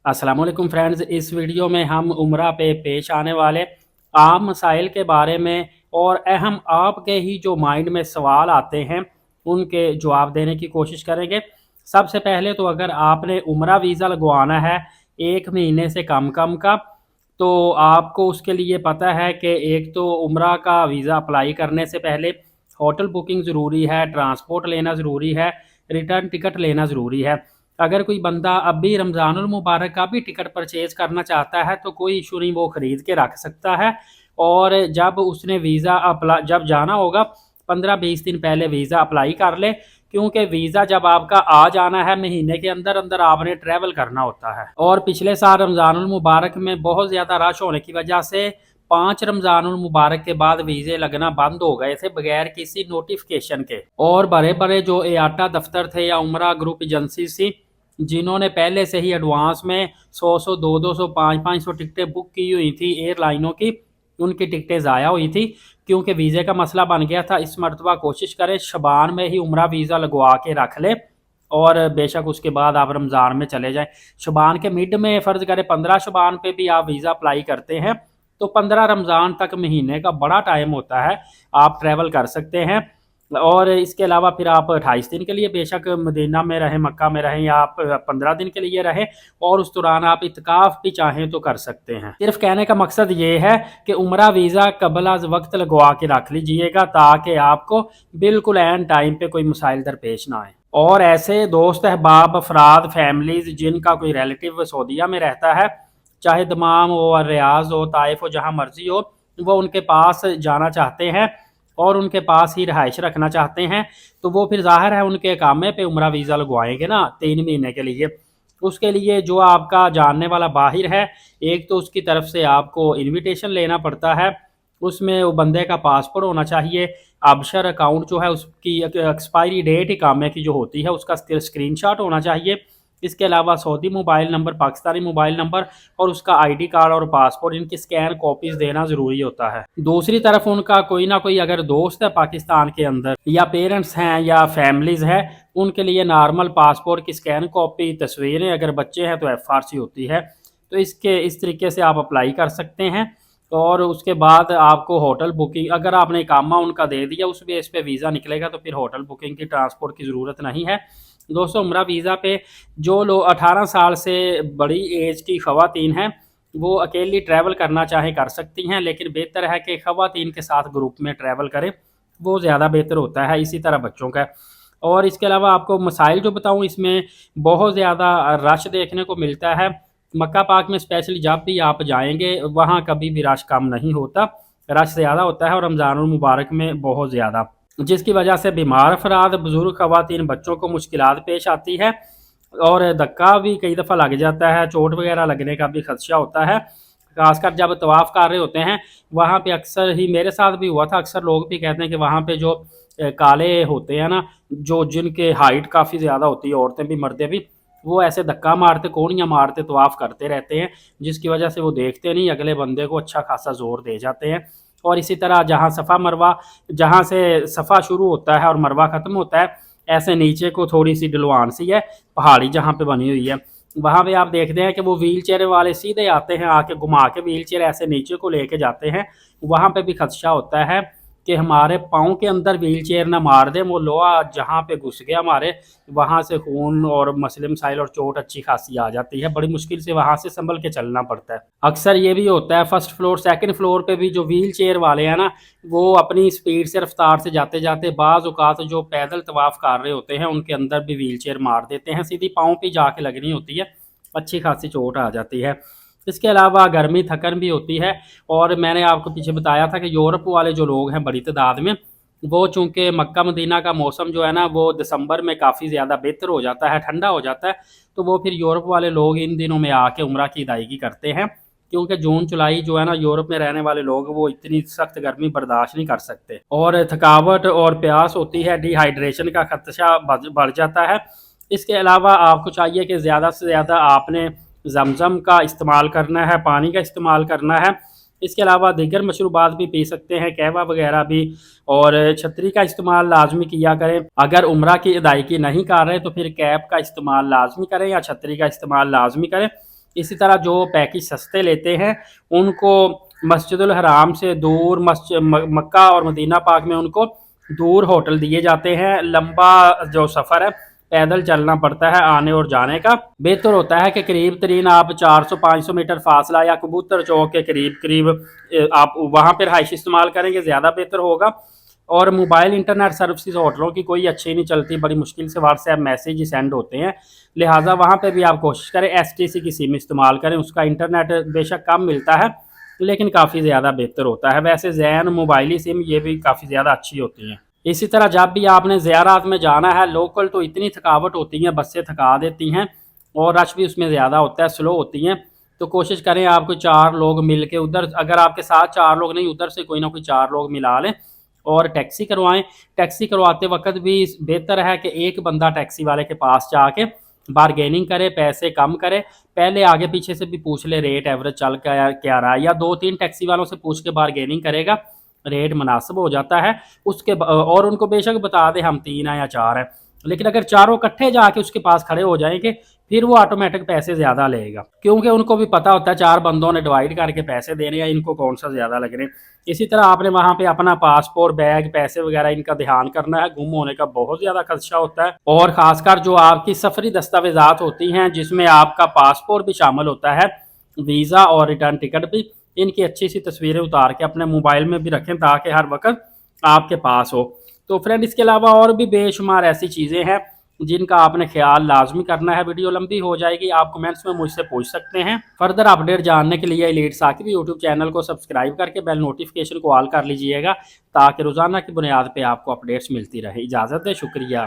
अस्सलाम वालेकुम फ्रेंड्स, इस वीडियो में हम उम्रा पे पेश आने वाले आम मसाइल के बारे में और अहम आपके ही जो माइंड में सवाल आते हैं उनके जवाब देने की कोशिश करेंगे। सबसे पहले तो अगर आपने उम्रा वीज़ा लगवाना है 1 महीने से कम कम का, तो आपको उसके लिए पता है कि एक तो उम्रा का वीज़ा अप्लाई करने से पहले होटल बुकिंग ज़रूरी है, ट्रांसपोर्ट लेना ज़रूरी है, रिटर्न टिकट लेना ज़रूरी है। अगर कोई बंदा अब भी रमज़ानुल मुबारक का भी टिकट परचेज़ करना चाहता है तो कोई इशू नहीं, वो ख़रीद के रख सकता है। और जब उसने वीज़ा जब जाना होगा 15-20 दिन पहले वीज़ा अप्लाई कर ले, क्योंकि वीज़ा जब आपका आ जाना है महीने के अंदर अंदर आपने ट्रैवल करना होता है। और पिछले साल रमज़ानुल मुबारक में बहुत ज़्यादा रश होने की वजह से 5 रमज़ानुल मुबारक के बाद वीज़े लगना बंद हो गए थे बगैर किसी नोटिफिकेशन के। और बड़े बड़े जो एआटा दफ्तर थे या उम्रा ग्रुप एजेंसी थी, जिन्होंने पहले से ही एडवांस में 100-100, 200-200, 500-500 टिकटें बुक की हुई थी एयरलाइनों की, उनकी टिकटें ज़ाया हुई थी क्योंकि वीज़े का मसला बन गया था। इस मरतबा कोशिश करें शबान में ही उम्रा वीज़ा लगवा के रख ले और बेशक उसके बाद आप रमज़ान में चले जाएं। शबान के मिड में फ़र्ज़ करें 15 शबान पे भी आप वीज़ा अप्लाई करते हैं तो 15 रमज़ान तक महीने का बड़ा टाइम होता है, आप ट्रैवल कर सकते हैं। और इसके अलावा फिर आप 28 दिन के लिए बेशक मदीना में रहें, मक्का में रहें, या आप 15 दिन के लिए रहें और उस दौरान आप इत्काफ भी चाहें तो कर सकते हैं। सिर्फ कहने का मकसद ये है कि उम्रा वीज़ा कबल अज़ वक्त लगवा के रख लीजिएगा ताकि आपको बिल्कुल एन टाइम पे कोई मसाइल दरपेश ना आए। और ऐसे दोस्त अहबाब अफराद फैमिलीज़ जिनका कोई रिलेटिव सऊदीया में रहता है, चाहे दमाम हो, रियाज हो, ताइफ हो, जहाँ मर्जी हो, वो उनके पास जाना चाहते हैं और उनके पास ही रहाइश रखना चाहते हैं, तो वो फिर ज़ाहिर है उनके कामे पे उम्रा वीज़ा लगवाएंगे ना 3 महीने के लिए। उसके लिए जो आपका जानने वाला बाहिर है, एक तो उसकी तरफ से आपको इनविटेशन लेना पड़ता है, उसमें वो बंदे का पासपोर्ट होना चाहिए, आबशर अकाउंट जो है उसकी एक्सपायरी डेट इकामे की जो होती है उसका स्क्रीनशॉट होना चाहिए। इसके अलावा Saudi mobile number, Pakistani mobile number और उसका आईडी कार्ड और पासपोर्ट, इनकी स्कैन कॉपीज़ देना ज़रूरी होता है। दूसरी तरफ उनका कोई ना कोई अगर दोस्त है पाकिस्तान के अंदर, या पेरेंट्स हैं या फैमिलीज़ हैं, उनके लिए नॉर्मल पासपोर्ट की स्कैन कॉपी, तस्वीरें, अगर बच्चे हैं तो एफआरसी होती है। तो इस तरीके से आप अप्लाई कर सकते हैं। और उसके बाद आपको होटल बुकिंग, अगर आपने इकामा उनका दे दिया उस बेस पे वीज़ा निकलेगा तो फिर होटल बुकिंग की, ट्रांसपोर्ट की ज़रूरत नहीं है। दोस्तों, उम्रा वीज़ा पे जो लोग 18 साल से बड़ी एज की ख़वातीन हैं वो अकेली ट्रैवल करना चाहें कर सकती हैं, लेकिन बेहतर है कि ख़वातीन के साथ ग्रुप में ट्रैवल करें, वो ज़्यादा बेहतर होता है। इसी तरह बच्चों का। और इसके अलावा आपको मसाइल जो बताऊँ, इसमें बहुत ज़्यादा रश देखने को मिलता है। मक्का पाक में स्पेशली जब भी आप जाएंगे वहाँ कभी भी रश कम नहीं होता, रश ज़्यादा होता है और रमज़ानुल मुबारक में बहुत ज़्यादा, जिसकी वजह से बीमार अफराद, बुजुर्ग ख़वातीन, बच्चों को मुश्किलात पेश आती है और धक्का भी कई दफ़ा लग जाता है, चोट वगैरह लगने का भी खदशा होता है। खासकर जब तवाफ़ कर रहे होते हैं वहाँ पे, अक्सर ही मेरे साथ भी हुआ था, अक्सर लोग भी कहते हैं कि वहाँ पे जो काले होते हैं ना, जो जिनके हाइट काफ़ी ज़्यादा होती है, औरतें भी मर्दे भी, वो ऐसे धक्का मारते, कोहनियाँ मारते तवाफ़ करते रहते हैं, जिसकी वजह से वो देखते नहीं, अगले बंदे को अच्छा खासा ज़ोर दे जाते हैं। और इसी तरह जहाँ सफ़ा मरवा, जहाँ से सफ़ा शुरू होता है और मरवा ख़त्म होता है, ऐसे नीचे को थोड़ी सी ढलवान सी है, पहाड़ी जहाँ पे बनी हुई है, वहाँ पे आप देखते हैं कि वो व्हील चेयर वाले सीधे आते हैं, आके घुमा के व्हील चेयर ऐसे नीचे को लेके जाते हैं। वहाँ पे भी खदशा होता है कि हमारे पाँव के अंदर व्हील चेयर ना मार दें, वो लोहा जहाँ पे घुस गया हमारे, वहाँ से खून और मसले मसाइल और चोट अच्छी खासी आ जाती है, बड़ी मुश्किल से वहाँ से संभल के चलना पड़ता है। अक्सर ये भी होता है फर्स्ट फ्लोर, सेकंड फ्लोर पे भी जो व्हील चेयर वाले हैं ना, वो अपनी स्पीड से, रफ्तार से जाते जाते बाज़ औक़ात जो पैदल तवाफ़ कर रहे होते हैं उनके अंदर भी व्हील चेयर मार देते हैं, सीधी पाँव पे जाके लगनी होती है, अच्छी खासी चोट आ जाती है। इसके अलावा गर्मी, थकन भी होती है। और मैंने आपको पीछे बताया था कि यूरोप वाले जो लोग हैं बड़ी तादाद में, वो चूँकि मक्का मदीना का मौसम जो है ना वो दिसंबर में काफ़ी ज़्यादा बेहतर हो जाता है, ठंडा हो जाता है, तो वो फिर यूरोप वाले लोग इन दिनों में आके उम्रा की अदायगी करते हैं, क्योंकि जून जुलाई जो है ना, यूरोप में रहने वाले लोग वो इतनी सख्त गर्मी बर्दाश्त नहीं कर सकते और थकावट और प्यास होती है, डिहाइड्रेशन का खदशा बढ़ जाता है। इसके अलावा आपको चाहिए कि ज़्यादा से ज़्यादा आपने ज़मज़म का इस्तेमाल करना है, पानी का इस्तेमाल करना है। इसके अलावा दीगर मशरूबात भी पी सकते हैं, कहवा वगैरह भी। और छतरी का इस्तेमाल लाजमी किया करें। अगर उम्रा की अदायगी नहीं कर रहे तो फिर कैप का इस्तेमाल लाजमी करें या छतरी का इस्तेमाल लाजमी करें। इसी तरह जो पैकेज सस्ते लेते हैं उनको मस्जिदुल हराम से दूर मक्का और मदीना पाक में उनको दूर होटल दिए जाते हैं। लंबा जो सफ़र है पैदल चलना पड़ता है आने और जाने का। बेहतर होता है कि करीब तरीन आप 400-500 मीटर फासला या कबूतर चौक के करीब करीब आप वहाँ पर रहाइश इस्तेमाल करेंगे, ज़्यादा बेहतर होगा। और मोबाइल इंटरनेट सर्विसेज होटलों की कोई अच्छी नहीं चलती, बड़ी मुश्किल से व्हाट्सएप मैसेज सेंड होते हैं, लिहाजा वहाँ पे भी आप कोशिश करें STC की सिम इस्तेमाल करें। उसका इंटरनेट बेशक कम मिलता है लेकिन काफ़ी ज़्यादा बेहतर होता है। वैसे जैन मोबाइली सिम ये भी काफ़ी ज़्यादा अच्छी होती हैं। इसी तरह जब भी आपने ज़ियारत में जाना है, लोकल तो इतनी थकावट होती है, बसें थका देती हैं और रश भी उसमें ज़्यादा होता है, स्लो होती हैं। तो कोशिश करें आप कोई 4 लोग मिल के उधर, अगर आपके साथ 4 लोग नहीं, उधर से कोई ना कोई 4 लोग मिला लें और टैक्सी करवाएं। टैक्सी करवाते वक्त भी बेहतर है कि एक बंदा टैक्सी वाले के पास जाके बारगेनिंग करे, पैसे कम करे, पहले आगे पीछे से भी पूछ ले रेट एवरेज चल क्या रहा है, या 2-3 टैक्सी वालों से पूछ के बारगेनिंग करेगा, रेट मुनासिब हो जाता है। उसके और उनको बेशक बता दें हम 3 हैं या 4 हैं, लेकिन अगर चारों इकट्ठे जाके उसके पास खड़े हो जाएंगे फिर वो ऑटोमेटिक पैसे ज़्यादा लेगा, क्योंकि उनको भी पता होता है 4 बंदों ने डिवाइड करके पैसे देने हैं, इनको कौन सा ज़्यादा लग रहे हैं। इसी तरह आपने वहाँ पे अपना पासपोर्ट, बैग, पैसे वगैरह इनका ध्यान करना है, गुम होने का बहुत ज़्यादा खदशा होता है। और ख़ासकर जो आपकी सफरी दस्तावेज़ात होती हैं जिसमें आपका पासपोर्ट भी शामिल होता है, वीज़ा और रिटर्न टिकट भी, इनकी अच्छी सी तस्वीरें उतार के अपने मोबाइल में भी रखें ताकि हर वक्त आपके पास हो। तो फ्रेंड इसके अलावा और भी बेशुमार ऐसी चीज़ें हैं जिनका आपने ख्याल लाजमी करना है। वीडियो लंबी हो जाएगी, आप कमेंट्स में मुझसे पूछ सकते हैं। फर्दर अपडेट जानने के लिए एलीट साकिब यूट्यूब चैनल को सब्सक्राइब करके बेल नोटिफिकेशन को ऑल कर लीजिएगा ताकि रोज़ाना की बुनियाद पर आपको अपडेट्स मिलती रहे। इजाज़त है, शुक्रिया।